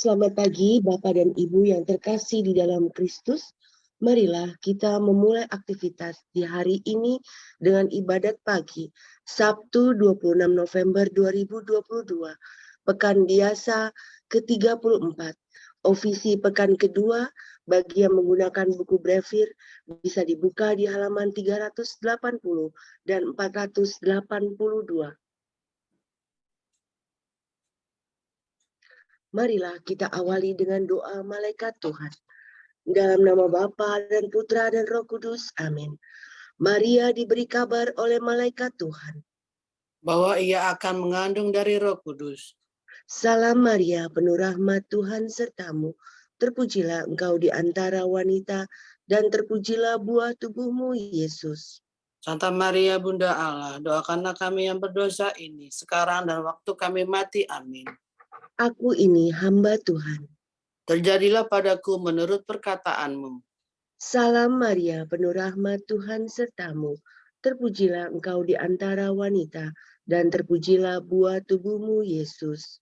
Selamat pagi Bapak dan Ibu yang terkasih di dalam Kristus. Marilah kita memulai aktivitas di hari ini dengan ibadat pagi, Sabtu 26 November 2022, Pekan Biasa ke-34. Ofisi pekan kedua bagi yang menggunakan buku Brevir bisa dibuka di halaman 380 dan 482. Marilah kita awali dengan doa malaikat Tuhan. Dalam nama Bapa dan Putra dan Roh Kudus. Amin. Maria diberi kabar oleh malaikat Tuhan. Bahwa ia akan mengandung dari Roh Kudus. Salam Maria, penuh rahmat Tuhan sertamu. Terpujilah engkau di antara wanita, dan terpujilah buah tubuhmu, Yesus. Santa Maria, Bunda Allah, doakanlah kami yang berdosa ini, sekarang dan waktu kami mati. Amin. Aku ini hamba Tuhan. Terjadilah padaku menurut perkataanmu. Salam Maria, penuh rahmat Tuhan sertamu. Terpujilah engkau di antara wanita, dan terpujilah buah tubuhmu, Yesus.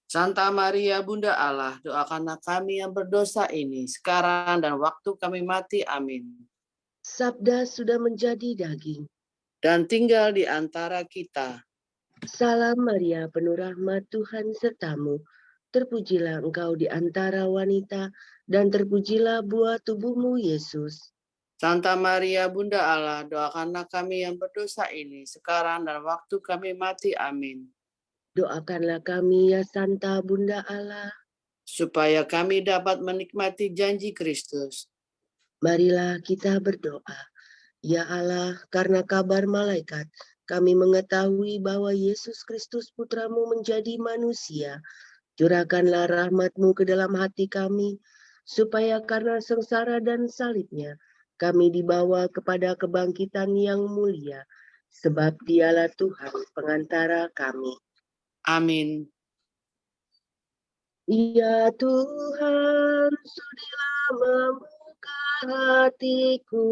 Santa Maria, Bunda Allah, doakanlah kami yang berdosa ini, sekarang dan waktu kami mati. Amin. Sabda sudah menjadi daging dan tinggal di antara kita. Salam Maria, penuh rahmat Tuhan sertamu. Terpujilah engkau di antara wanita, dan terpujilah buah tubuhmu, Yesus. Santa Maria, Bunda Allah, doakanlah kami yang berdosa ini, sekarang dan waktu kami mati. Amin. Doakanlah kami, ya Santa Bunda Allah, supaya kami dapat menikmati janji Kristus. Marilah kita berdoa. Ya Allah, karena kabar malaikat, kami mengetahui bahwa Yesus Kristus Putramu menjadi manusia. Curahkanlah rahmat-Mu ke dalam hati kami, supaya karena sengsara dan salibnya, kami dibawa kepada kebangkitan yang mulia, sebab Dialah Tuhan pengantara kami. Amin. Ya Tuhan, sudilah membuka hatiku,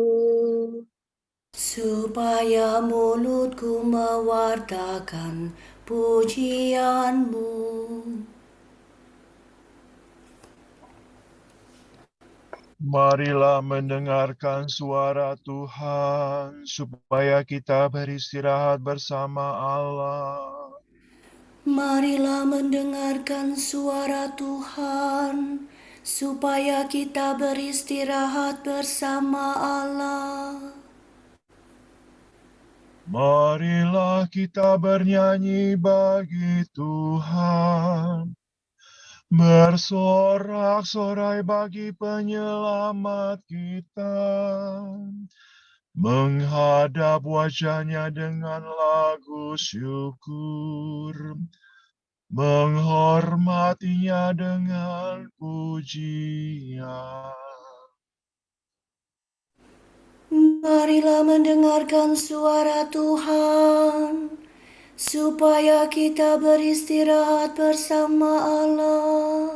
supaya mulutku mewartakan pujian-Mu. Marilah mendengarkan suara Tuhan, supaya kita beristirahat bersama Allah. Marilah mendengarkan suara Tuhan, supaya kita beristirahat bersama Allah. Marilah kita bernyanyi bagi Tuhan, bersorak-sorai bagi penyelamat kita, menghadap wajah-Nya dengan lagu syukur, menghormatinya dengan pujian. Marilah mendengarkan suara Tuhan, supaya kita beristirahat bersama Allah.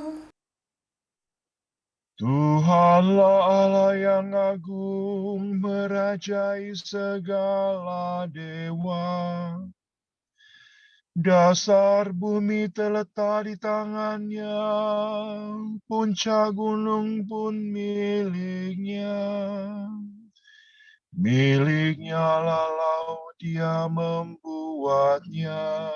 Tuhanlah Allah yang agung, merajai segala dewa. Dasar bumi terletak di tangan-Nya, puncak gunung pun milik-Nya. Milik-Nya lah laut, Dia membuatnya.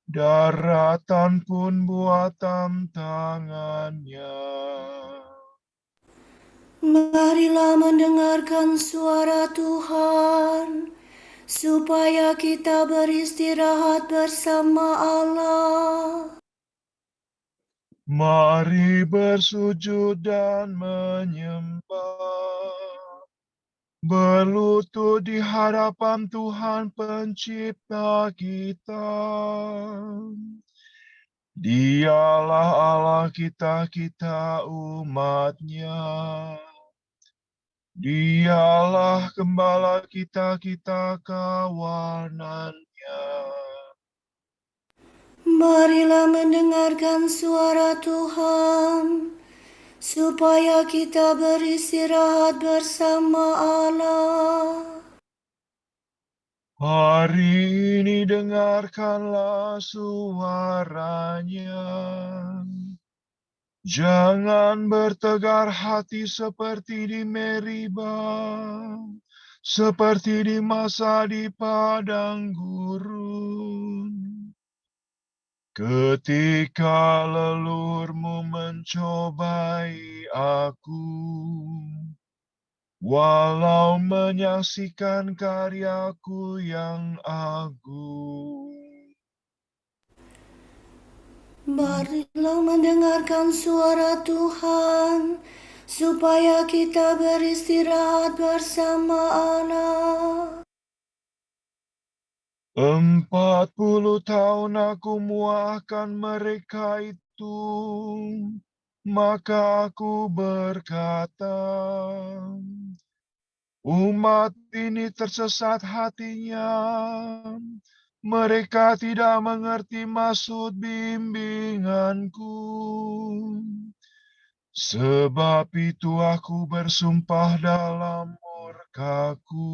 Daratan pun buatan tangan-Nya. Marilah mendengarkan suara Tuhan, supaya kita beristirahat bersama Allah. Mari bersujud dan menyembah, berlutut di hadapan Tuhan Pencipta kita. Dialah Allah kita, kita umat-Nya. Dialah Gembala kita, kita kawanan-Nya. Marilah mendengarkan suara Tuhan, supaya kita beristirahat bersama Allah. Hari ini dengarkanlah suara-Nya. Jangan bertegar hati seperti di Meriba, seperti di masa di padang gurun. Ketika lelurmu mencobai aku, walau menyaksikan karyaku yang agung. Marilah mendengarkan suara Tuhan, supaya kita beristirahat bersama Allah. 40 tahun aku muakkan mereka itu, maka aku berkata, umat ini tersesat hatinya, mereka tidak mengerti maksud bimbinganku. Sebab itu aku bersumpah dalam murkaku,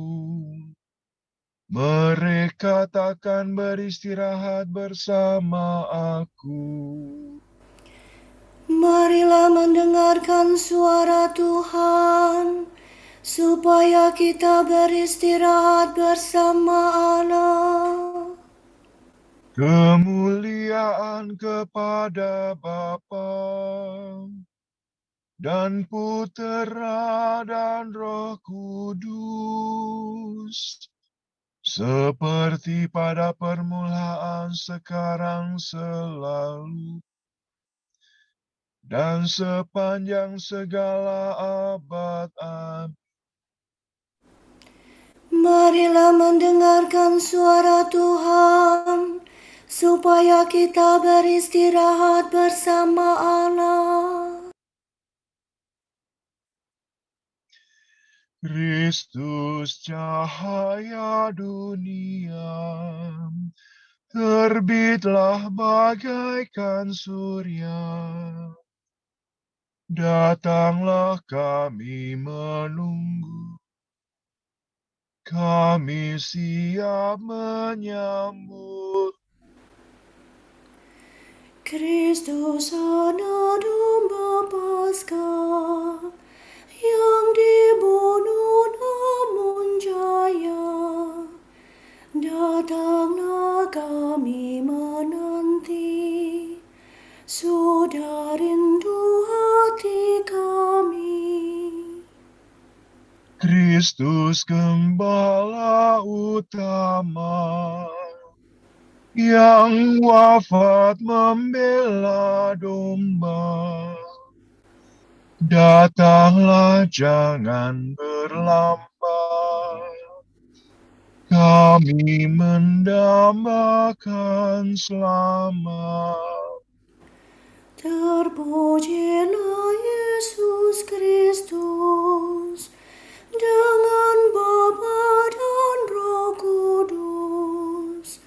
mereka takkan beristirahat bersama aku. Marilah mendengarkan suara Tuhan, supaya kita beristirahat bersama Allah. Kemuliaan kepada Bapa dan Putera dan Roh Kudus, seperti pada permulaan, sekarang, selalu, dan sepanjang segala abad. Amin. Marilah mendengarkan suara Tuhan, supaya kita beristirahat bersama Allah. Kristus cahaya dunia, terbitlah bagaikan surya. Datanglah kami menunggu, kami siap menyambut. Kristus anak domba Paskah, yang dibunuh namun jaya. Datanglah kami menanti, sudah rindu hati kami. Kristus Gembala utama, yang wafat membela domba. Datanglah, jangan berlambat, kami mendambakan selamat. Terpujilah Yesus Kristus, dengan Bapa dan Roh Kudus,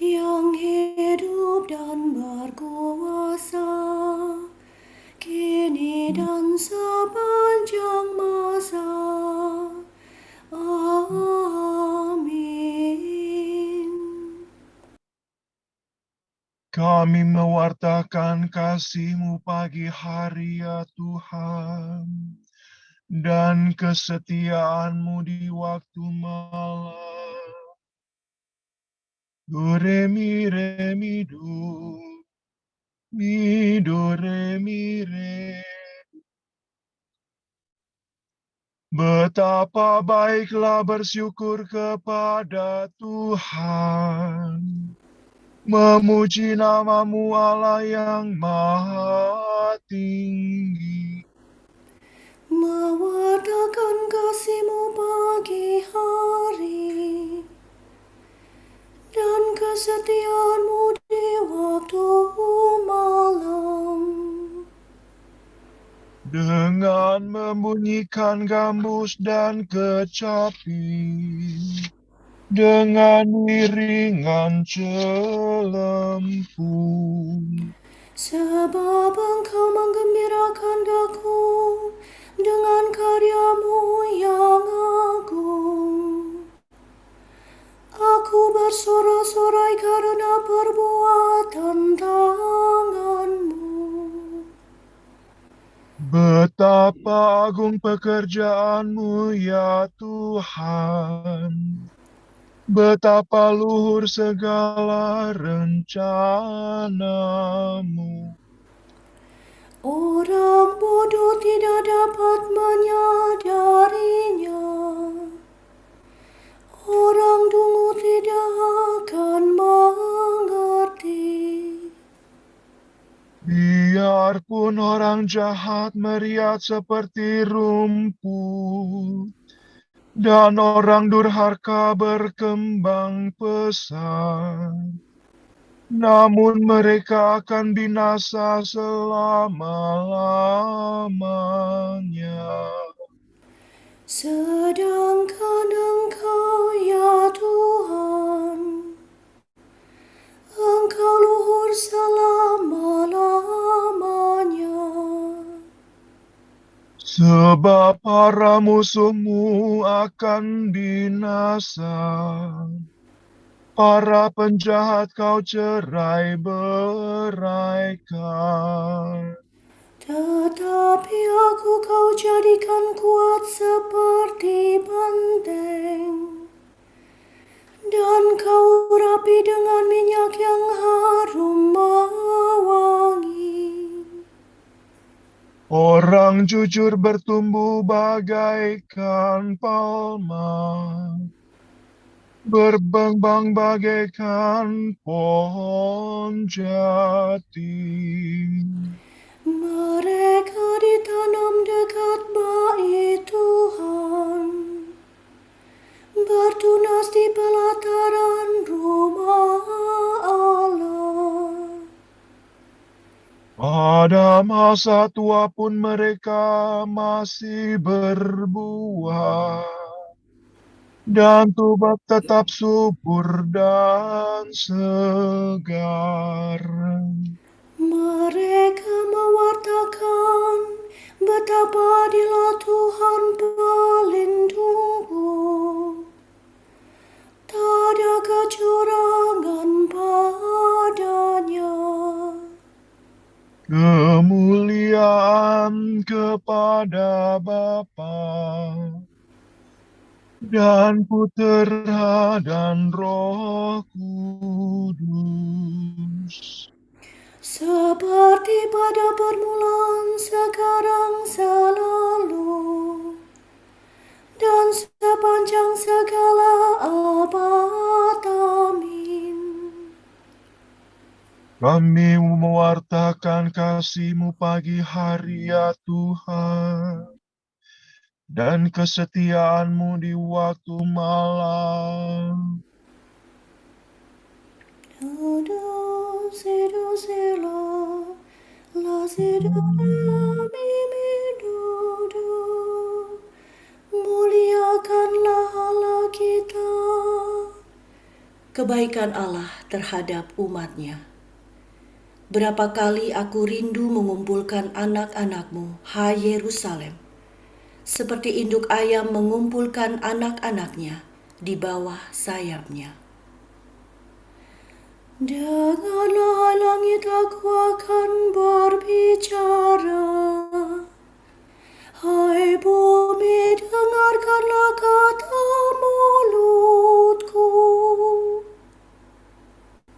yang hidup dan berkuasa, kini dan sepanjang masa. Amin. Kami mewartakan kasih-Mu pagi hari, ya Tuhan, dan kesetiaan-Mu di waktu malam. Do, re, mi, do. Mi, do, re, mi, re. Betapa baiklah bersyukur kepada Tuhan, memuji nama-Mu Allah yang maha tinggi. Mewartakan kasih-Mu pagi hari, dan kesetiaan-Mu di waktu malam. Dengan membunyikan gambus dan kecapi, dengan iringan celempung. Sebab Engkau menggembirakan daku dengan karya-Mu yang agung. Aku bersorak-sorai karena perbuatan tangan-Mu. Betapa agung pekerjaan-Mu ya Tuhan. Betapa luhur segala rencana-Mu. Orang bodoh tidak dapat menyadarinya. Orang dungu tidak akan mengerti. Biarpun orang jahat meriat seperti rumput, dan orang durhaka berkembang pesat, namun mereka akan binasa selama-lamanya. Sedangkan Engkau ya Tuhan, Engkau luhur selama-lamanya. Sebab para musuh-Mu akan binasa, para penjahat Kau cerai beraikan. Tetapi aku Kau jadikan kuat seperti benteng, dan Kau rapi dengan minyak yang harum mewangi. Orang jujur bertumbuh bagaikan palma, berbembang bagaikan pohon jati. Mereka ditanam dekat bait Tuhan, bertunas di pelataran rumah Allah. Pada masa tua pun mereka masih berbuah, dan tubuh tetap subur dan segar. Mereka mewartakan betapa adilnya Tuhan pelindungku. Tak ada kecurangan padanya. Kemuliaan kepada Bapa dan Putera dan Roh Kudus. Seperti pada permulaan, sekarang, selalu, dan sepanjang segala abad. Amin. Kami mewartakan kasih-Mu pagi hari ya Tuhan, dan kesetiaan-Mu di waktu malam. Do, si, la, la, si, do, re, mi, do. Muliakanlah Allah kita. Kebaikan Allah terhadap umat-Nya. Berapa kali aku rindu mengumpulkan anak-anak-Mu, hai Yerusalem, seperti induk ayam mengumpulkan anak-anaknya di bawah sayapnya. Dengarlah hai langit, aku akan berbicara. Hai bumi, dengarkanlah kata mulutku.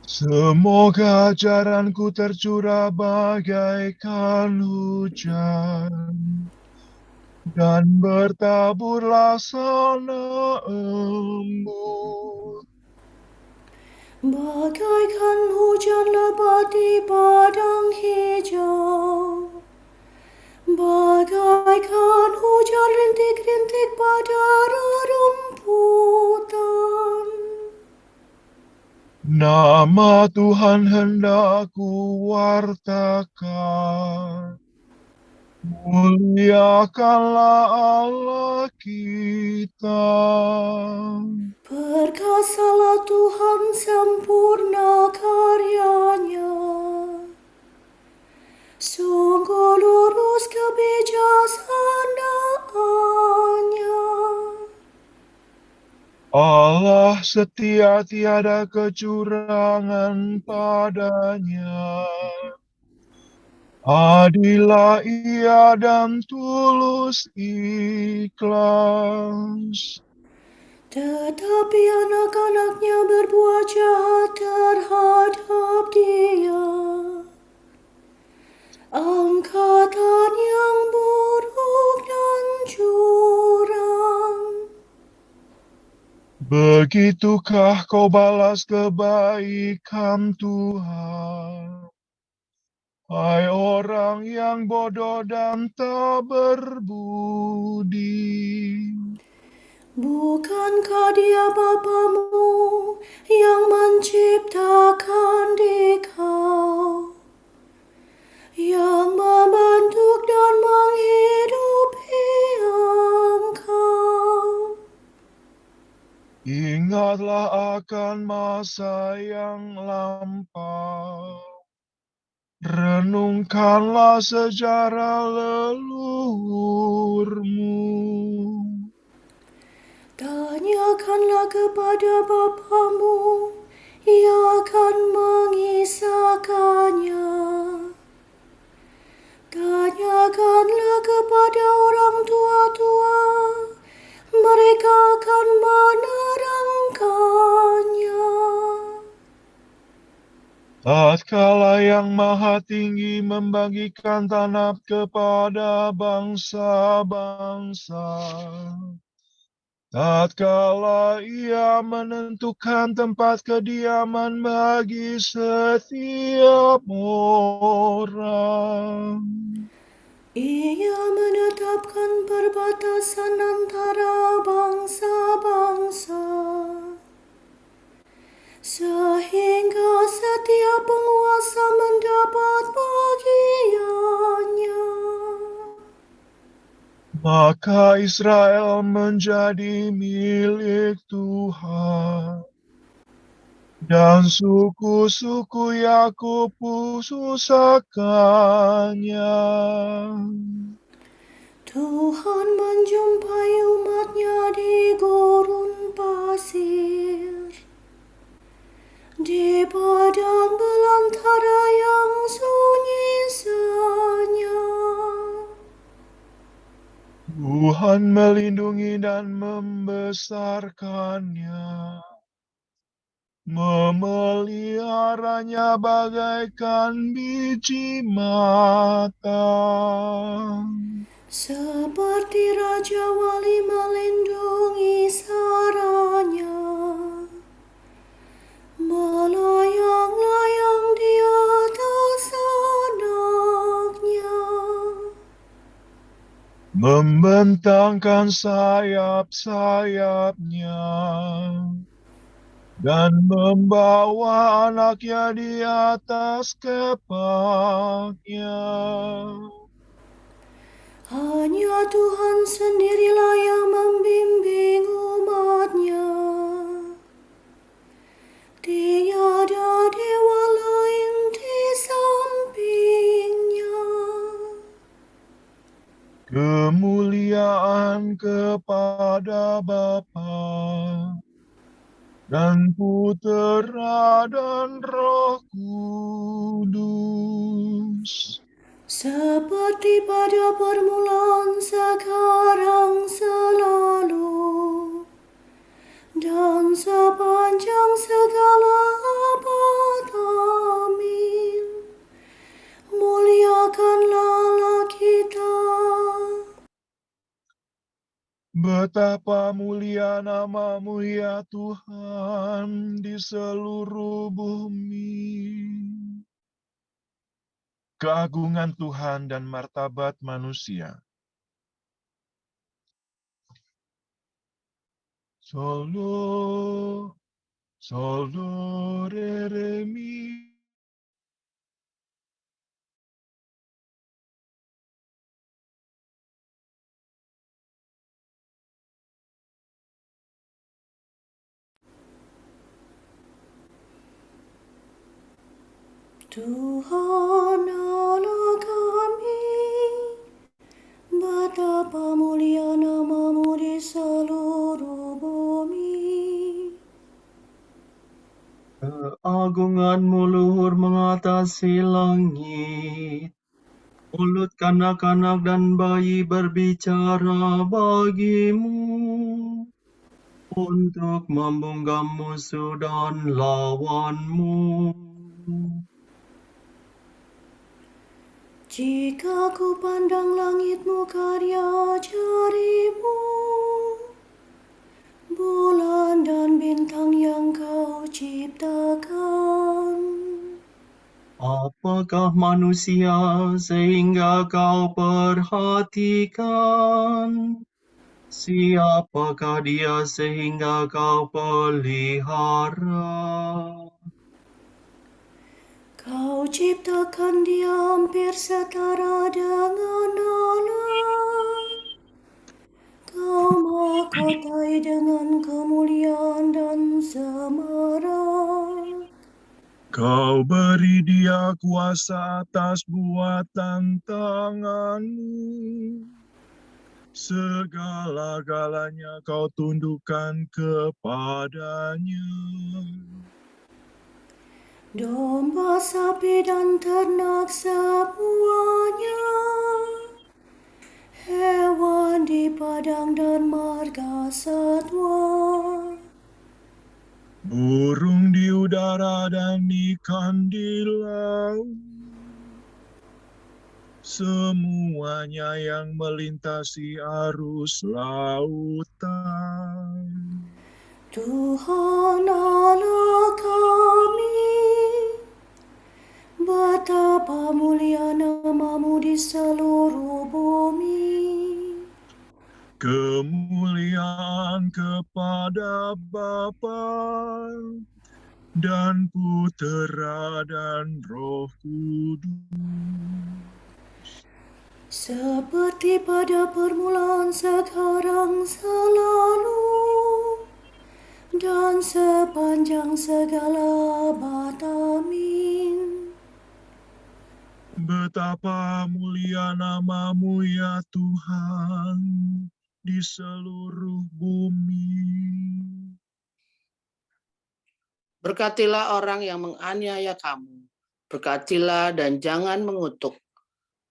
Semoga ajaranku tercurah bagaikan hujan, dan bertabur laksana embun. Bagaikan hujan lebat di padang hijau, bagaikan hujan rintik-rintik pada rerumputan. Nama Tuhan hendak ku wartakan, muliakanlah Allah kita. Perkasalah Tuhan, sempurna karyanya. Sungguh lurus kebijaksanaannya. Allah setia, tiada kecurangan padanya. Adilah ia dan tulus ikhlas. Tetapi anak-anaknya berbuat jahat terhadap dia. Angkatan yang buruk dan curang. Begitukah kau balas kebaikan Tuhan? Hai orang yang bodoh dan tak berbudi. Bukankah dia Bapamu yang menciptakan dikau, yang membentuk dan menghidupi engkau? Ingatlah akan masa yang lampau. Renungkanlah sejarah leluhurmu. Tanyakanlah kepada Bapamu, ia akan mengisahkannya. Tanyakanlah kepada orang tua-tua, mereka akan menerangkannya. Tatkala yang Maha Tinggi membagikan tanah kepada bangsa-bangsa, tatkala ia menentukan tempat kediaman bagi setiap orang. Ia menetapkan perbatasan antara bangsa-bangsa, sehingga setiap penguasa mendapat bagiannya. Maka Israel menjadi milik Tuhan, dan suku-suku Yakub pusakanya. Tuhan menjumpai umatnya di gurun pasir, di padang belantara yang sunyi senyap. Tuhan melindungi dan membesarkannya, memeliharanya bagaikan biji mata. Seperti Raja Wali melindungi saranya, melayang-layang di atas anaknya. Membentangkan sayap-sayapnya dan membawa anaknya di atas kepalanya. Hanya Tuhan sendirilah yang membimbing umatnya. Tiada dewa lain di sampingnya. Kemuliaan kepada Bapa dan Putera dan Roh Kudus. Seperti pada permulaan, sekarang, selalu, dan sepanjang segala abad. Amin. Muliakanlah Allah kita. Betapa mulia nama-Mu ya Tuhan di seluruh bumi. Keagungan Tuhan dan martabat manusia. Solo, solo, re, mi. Tuhan Allah kami, betapa mulia nama-Mu di seluruh bumi. Keagungan-Mu luhur mengatasi langit. Mulut kanak-kanak dan bayi berbicara bagimu, untuk membungkam musuh dan lawanmu. Jika ku pandang langitmu karya jarimu, bulan dan bintang yang kau ciptakan, Apakah manusia sehingga kau perhatikan? Siapakah dia sehingga kau pelihara? kau ciptakan dia hampir setara dengan Allah. Kau mahkotai dengan kemuliaan dan semarak. Kau beri dia kuasa atas buatan tanganmu. Segala-galanya kau tundukkan kepadanya. Domba, sapi, dan ternak semuanya, hewan di padang dan marga satwa, Burung di udara dan ikan di laut, semuanya yang melintasi arus lautan. Tuhan Allah kami, betapa mulia nama-Mu di seluruh bumi. Kemuliaan kepada Bapa dan Putera dan Roh Kudus. Seperti pada permulaan, sekarang, selalu, dan sepanjang segala abad. Amin. Betapa mulia nama-Mu ya Tuhan di seluruh bumi. Berkatilah orang yang menganiaya kamu. Berkatilah dan jangan mengutuk.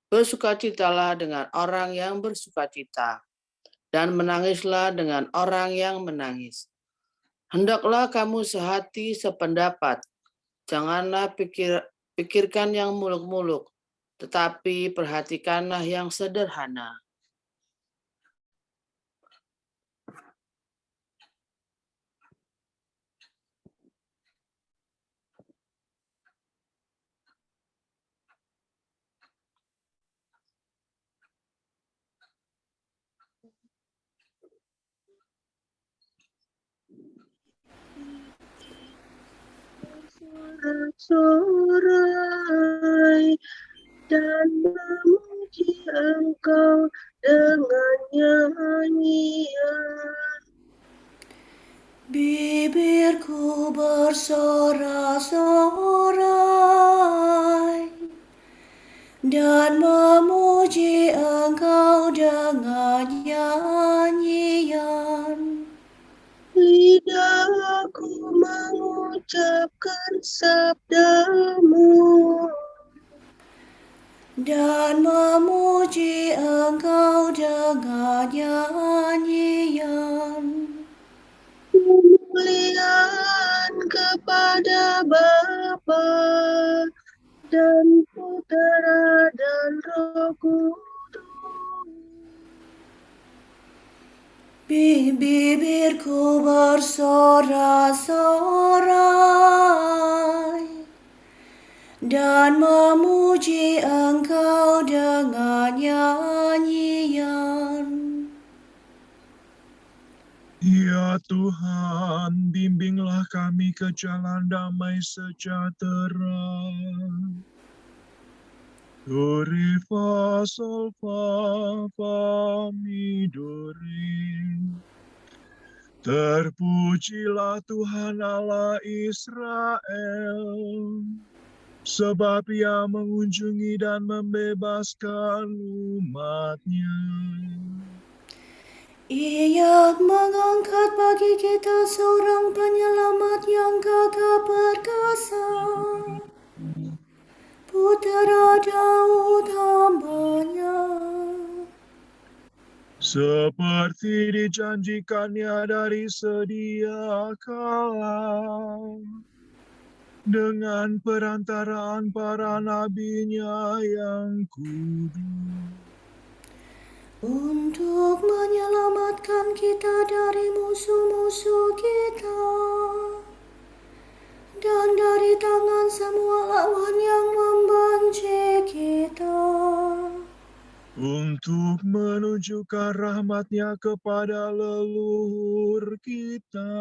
Bersukacitalah dengan orang yang bersukacita. Dan menangislah dengan orang yang menangis. Hendaklah kamu sehati sependapat. Janganlah pikirkan yang muluk-muluk, tetapi perhatikanlah yang sederhana. Sorak-sorai dan memuji Engkau dengan nyanyian. Bibirku bersorak-sorai dan memuji Engkau dengan nyanyian. Lidahku mengucapkan sabda-Mu dan memuji Engkau dengan nyanyian. kemuliaan kepada Bapa dan Putera dan Roh Kudus. Bibirku bersorak-sorai dan memuji Engkau dengan nyanyian. Ya Tuhan, bimbinglah kami ke jalan damai sejahtera. Do, re, fa, sol, fa, fa, mi, do, re. Terpujilah Tuhan Allah Israel, sebab Ia mengunjungi dan membebaskan umat-Nya. Ia mengangkat bagi kita seorang penyelamat yang gagah perkasa, Putera Daud hamba seperti dijanjikannya dari sedia kala, dengan perantaraan para nabinya yang kudus. Untuk menyelamatkan kita dari musuh-musuh kita dan dari tangan semua lawan yang membenci kita. Untuk menunjukkan rahmat-Nya kepada leluhur kita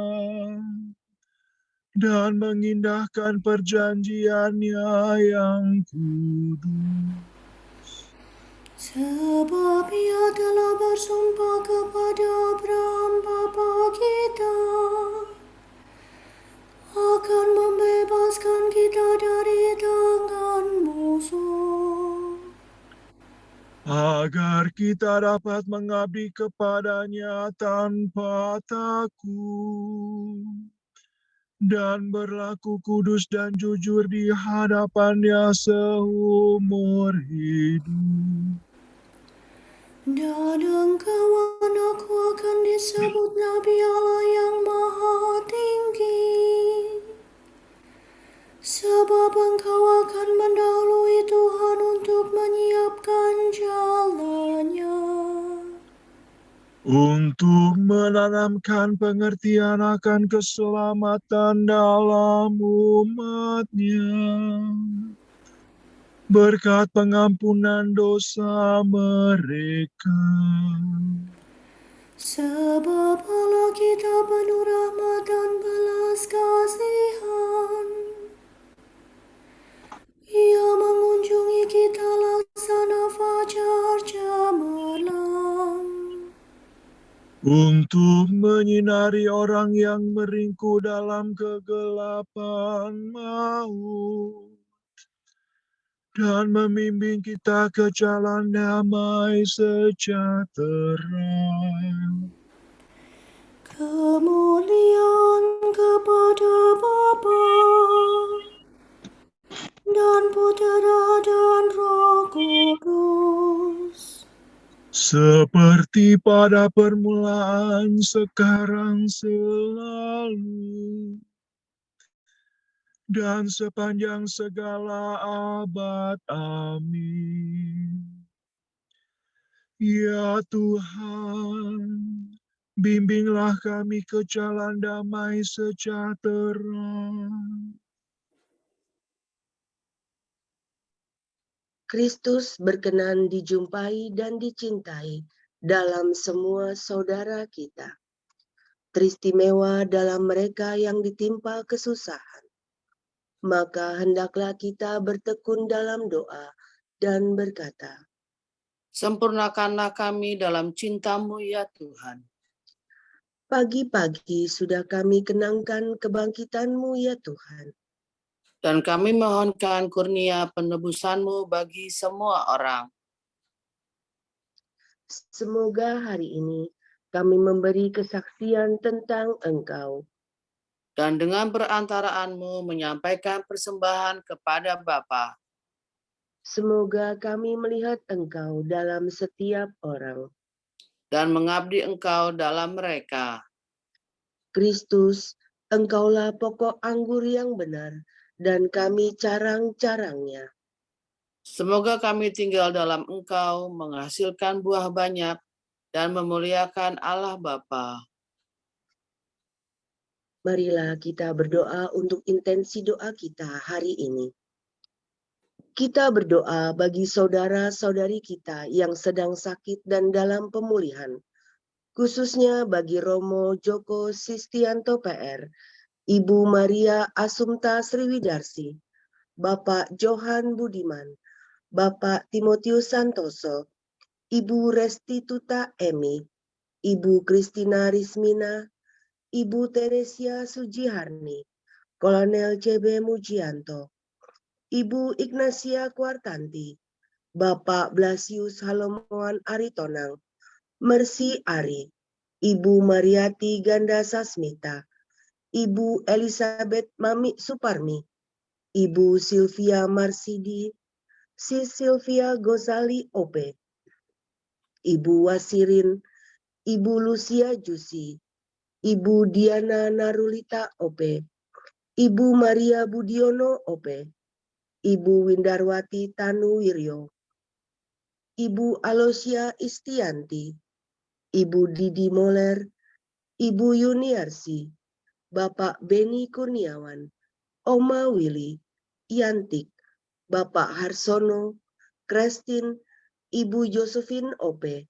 dan mengindahkan perjanjian-Nya yang kudus. Sebab Ia telah bersumpah kepada Abraham bapa kita akan membebaskan kita dari tangan musuh, agar kita dapat mengabdi kepada-Nya tanpa takut dan berlaku kudus dan jujur di hadapan-Nya seumur hidup. dan engkau anakku akan disebut Nabi Allah yang Maha Tinggi, sebab engkau akan mendahului Tuhan untuk menyiapkan jalannya, Untuk menanamkan pengertian akan keselamatan dalam umat-Nya, berkat pengampunan dosa mereka. sebab Allah kita penuh rahmat dan belas kasihan. Ia mengunjungi kita laksana fajar cemerlang, Untuk menyinari orang yang meringkuk dalam kegelapan maut, dan membimbing kita ke jalan damai sejahtera. kemuliaan kepada Bapa dan Putera dan Roh Kudus, Seperti pada permulaan, sekarang, selalu, dan sepanjang segala abad. Amin. Ya Tuhan, bimbinglah kami ke jalan damai sejahtera. Kristus berkenan dijumpai dan dicintai dalam semua saudara kita. Teristimewa dalam mereka yang ditimpa kesusahan. Maka hendaklah kita bertekun dalam doa dan berkata, Sempurnakanlah kami dalam cinta-Mu ya Tuhan. pagi-pagi sudah kami kenangkan kebangkitan-Mu ya Tuhan. Dan kami mohonkan kurnia penebusan-Mu bagi semua orang. Semoga hari ini kami memberi kesaksian tentang Engkau. Dan dengan perantaraan-Mu menyampaikan persembahan kepada Bapa. Semoga kami melihat Engkau dalam setiap orang. Dan mengabdi Engkau dalam mereka. Kristus, Engkaulah pokok anggur yang benar, dan kami carang-carangnya. Semoga kami tinggal dalam Engkau, menghasilkan buah banyak, dan memuliakan Allah Bapa. Marilah kita berdoa untuk intensi doa kita hari ini. Kita berdoa bagi saudara-saudari kita yang sedang sakit dan dalam pemulihan, khususnya bagi Romo Joko Sistianto PR, Ibu Maria Asumta Sriwidarsi, Bapak Johan Budiman, Bapak Timotius Santoso, Ibu Restituta Emi, Ibu Kristina Rismina, Ibu Teresia Sujiharni, Kolonel CB Mujianto, Ibu Ignacia Kuartanti, Bapak Blasius Halomoan Aritonang, Mercy Ari, Ibu Mariati Ganda Sasmita, Ibu Elizabeth Mami Suparmi, Ibu Sylvia Marsidi, Sis Sylvia Gozali Ope, Ibu Wasirin, Ibu Lucia Jusi, Ibu Diana Narulita OP, Ibu Maria Budiono OP, Ibu Windarwati Tanu Wiryo, Ibu Alosia Istianti, Ibu Didi Moler, Ibu Yuniarsi, Bapak Beni Kurniawan, Oma Willy, Yantik, Bapak Harsono, Kristin, Ibu Josephine Ope,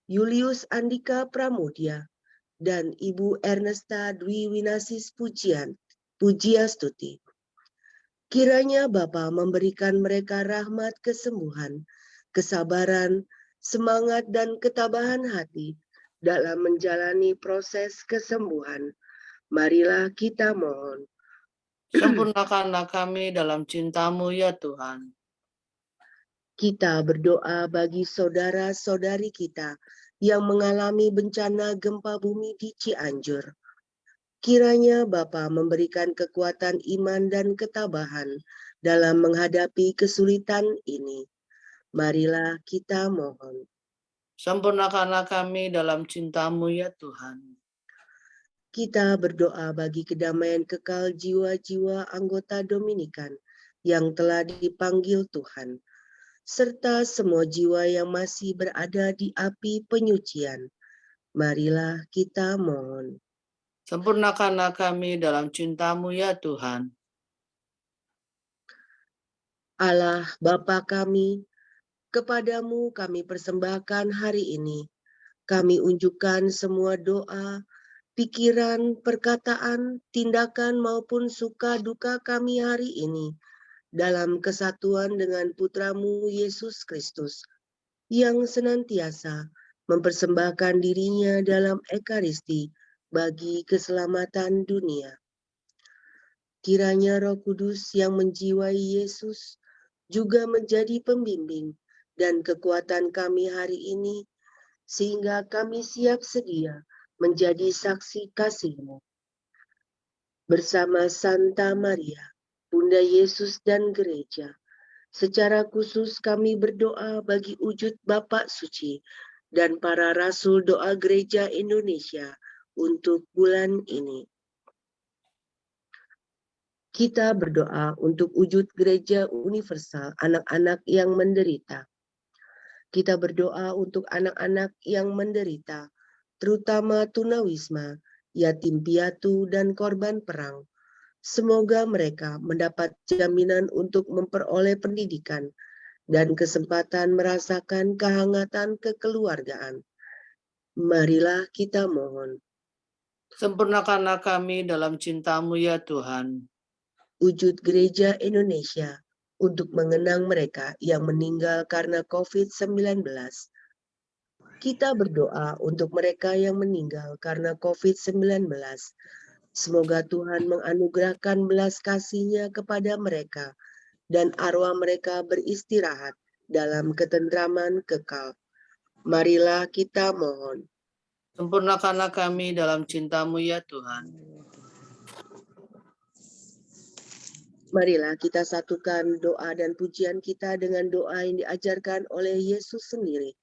Julius Andika Pramudia, dan Ibu Ernesta Dwi Winasis Pujiastuti. Kiranya Bapa memberikan mereka rahmat kesembuhan, kesabaran, semangat dan ketabahan hati dalam menjalani proses kesembuhan. Marilah kita mohon. Sempurnakanlah kami dalam cinta-Mu ya Tuhan. Kita berdoa bagi saudara-saudari kita yang mengalami bencana gempa bumi di Cianjur. Kiranya Bapa memberikan kekuatan iman dan ketabahan dalam menghadapi kesulitan ini. Marilah kita mohon. Sempurnakanlah kami dalam cinta-Mu ya Tuhan. Kita berdoa bagi kedamaian kekal jiwa-jiwa anggota Dominikan yang telah dipanggil Tuhan, serta semua jiwa yang masih berada di api penyucian. Marilah kita mohon. Sempurnakanlah kami dalam cinta-Mu ya Tuhan. Allah Bapa kami, kepadamu kami persembahkan hari ini. Kami unjukkan semua doa, pikiran, perkataan, tindakan maupun suka duka kami hari ini dalam kesatuan dengan Putra-Mu Yesus Kristus yang senantiasa mempersembahkan dirinya dalam Ekaristi bagi keselamatan dunia. Kiranya Roh Kudus yang menjiwai Yesus juga menjadi pembimbing dan kekuatan kami hari ini, sehingga kami siap sedia menjadi saksi kasih-Mu. Bersama Santa Maria, Bunda Yesus dan Gereja, secara khusus kami berdoa bagi wujud Bapak Suci dan para Rasul Doa Gereja Indonesia untuk bulan ini. Kita berdoa untuk wujud Gereja Universal anak-anak yang menderita. Kita berdoa untuk anak-anak yang menderita, terutama tunawisma, yatim piatu, dan korban perang. Semoga mereka mendapat jaminan untuk memperoleh pendidikan dan kesempatan merasakan kehangatan kekeluargaan. Marilah kita mohon. Sempurnakanlah kami dalam cinta-Mu ya Tuhan. Wujud Gereja Indonesia untuk mengenang mereka yang meninggal karena COVID-19. Kita berdoa untuk mereka yang meninggal karena COVID-19. Semoga Tuhan menganugerahkan belas kasih-Nya kepada mereka dan arwah mereka beristirahat dalam ketentraman kekal. Marilah kita mohon. Sempurnakanlah kami dalam cinta-Mu ya Tuhan. Marilah kita satukan doa dan pujian kita dengan doa yang diajarkan oleh Yesus sendiri.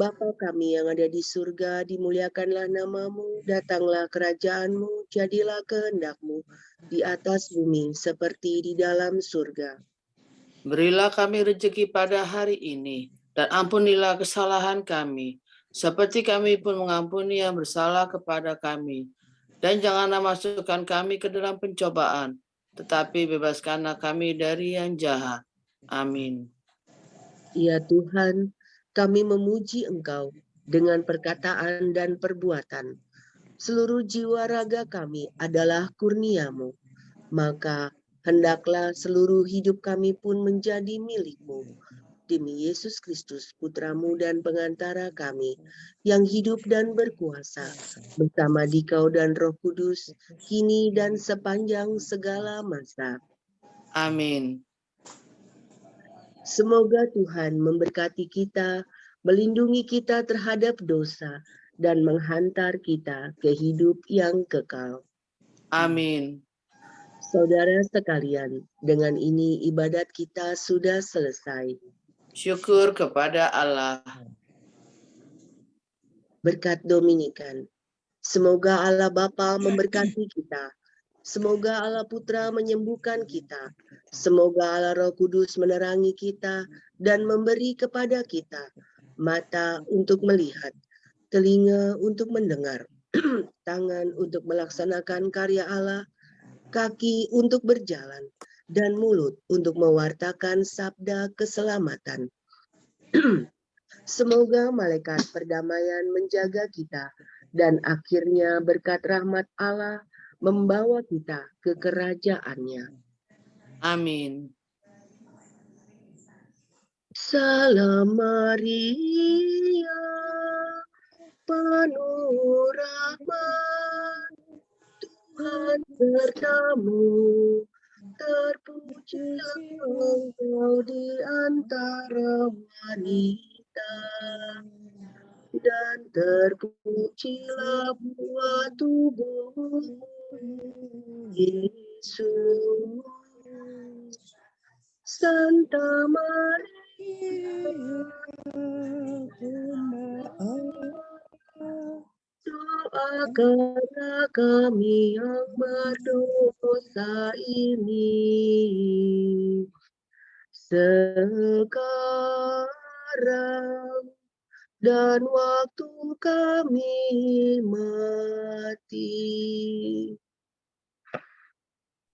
Bapa kami yang ada di surga, dimuliakanlah nama-Mu, datanglah kerajaan-Mu, jadilah kehendak-Mu di atas bumi seperti di dalam surga. Berilah kami rezeki pada hari ini, dan ampunilah kesalahan kami, seperti kami pun mengampuni yang bersalah kepada kami. Dan janganlah masukkan kami ke dalam pencobaan, tetapi bebaskanlah kami dari yang jahat. Amin. Ya Tuhan, kami memuji Engkau dengan perkataan dan perbuatan. Seluruh jiwa raga kami adalah kurnia-Mu. Maka hendaklah seluruh hidup kami pun menjadi milik-Mu. Demi Yesus Kristus, Putra-Mu dan pengantara kami, yang hidup dan berkuasa, bersama Dikau dan Roh Kudus, kini dan sepanjang segala masa. Amin. Semoga Tuhan memberkati kita, melindungi kita terhadap dosa, dan menghantar kita ke hidup yang kekal. Amin. Saudara sekalian, dengan ini ibadat kita sudah selesai. Syukur kepada Allah. berkat Dominikan. Semoga Allah Bapa memberkati kita. Semoga Allah Putra menyembuhkan kita. Semoga Allah Roh Kudus menerangi kita dan memberi kepada kita mata untuk melihat, telinga untuk mendengar, tangan untuk melaksanakan karya Allah, kaki untuk berjalan, dan mulut untuk mewartakan sabda keselamatan. Semoga malaikat perdamaian menjaga kita dan akhirnya berkat rahmat Allah membawa kita ke kerajaannya. Amin. Salam Maria, penuh rahmat, Tuhan sertamu, terpujilah engkau di antara wanita, dan terpujilah buah tubuhmu, Yesus. Santa Maria, doakanlah kami yang berdosa ini sekarang dan waktu kami mati.